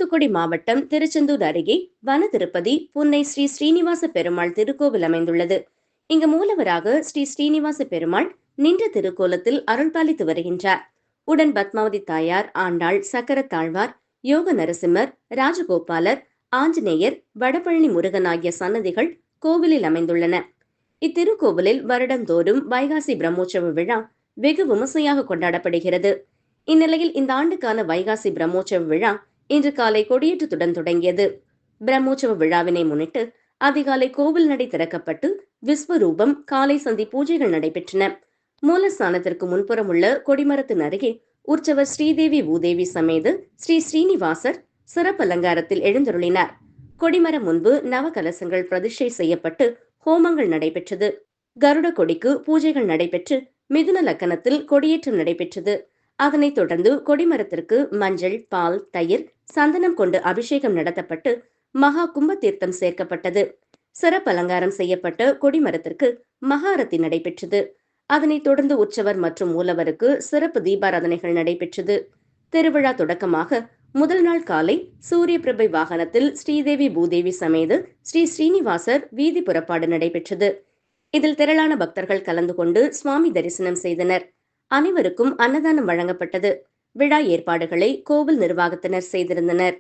தூத்துக்குடி மாவட்டம் திருச்செந்தூர் அருகே வன திருப்பதி புன்னை ஸ்ரீ ஸ்ரீனிவாச பெருமாள் திருக்கோவில் அமைந்துள்ளது. இங்கு மூலவராக ஸ்ரீ ஸ்ரீனிவாச பெருமாள் நின்ற திருக்கோலத்தில் அருள்பாலித்து வருகின்றார். உடன் பத்மாவதி தாயார், ஆண்டாள், சக்கரத்தாழ்வார், யோக நரசிம்மர், ராஜகோபாலர், ஆஞ்சநேயர், வடபழனி முருகன் ஆகிய சன்னதிகள் கோவிலில் அமைந்துள்ளன. இத்திருக்கோவிலில் வருடந்தோறும் வைகாசி பிரம்மோற்சவ விழா வெகு விமர்சையாக கொண்டாடப்படுகிறது. இந்நிலையில் இந்த ஆண்டுக்கான வைகாசி பிரம்மோற்சவ விழா இன்று காலை கொடியேற்றத்துடன் தொடங்கியது. பிரம்மோற்சவ விழாவினை முன்னிட்டு அதிகாலை கோவில் நடை திறக்கப்பட்டு விஸ்வரூபம், காலை சந்தி பூஜைகள் நடைபெற்றன. மூலஸ்தானத்திற்கு முன்புறம் உள்ள கொடிமரத்தின் அருகே உற்சவர் ஸ்ரீதேவி பூதேவி சமேத ஸ்ரீ ஸ்ரீனிவாசர் சிறப்பு அலங்காரத்தில் எழுந்தருளினார். கொடிமரம் முன்பு நவகலசங்கள் பிரதிஷ்டை செய்யப்பட்டு ஹோமங்கள் நடைபெற்றது. கருட கொடிக்கு பூஜைகள் நடைபெற்று மிதுன லக்கணத்தில் கொடியேற்றம் நடைபெற்றது. அதனைத் தொடர்ந்து கொடிமரத்திற்கு மஞ்சள், பால், தயிர், சந்தனம் கொண்டு அபிஷேகம் நடத்தப்பட்டு மகா கும்ப தீர்த்தம் சேர்க்கப்பட்டது. சிறப்பு அலங்காரம் செய்யப்பட்ட கொடிமரத்திற்கு மகாரத்தி நடைபெற்றது. அதனைத் தொடர்ந்து உற்சவர் மற்றும் மூலவருக்கு சிறப்பு தீபாராதனைகள் நடைபெற்றது. திருவிழா தொடக்கமாக முதல் நாள் காலை சூரிய பிரபை வாகனத்தில் ஸ்ரீதேவி பூதேவி சமேத ஸ்ரீ ஸ்ரீனிவாசர் வீதி புறப்பாடு நடைபெற்றது. இதில் திரளான பக்தர்கள் கலந்து கொண்டு சுவாமி தரிசனம் செய்தனர். அனைவருக்கும் அன்னதானம் வழங்கப்பட்டது. விழா ஏற்பாடுகளை கோவில் நிர்வாகத்தினர் செய்திருந்தனர்.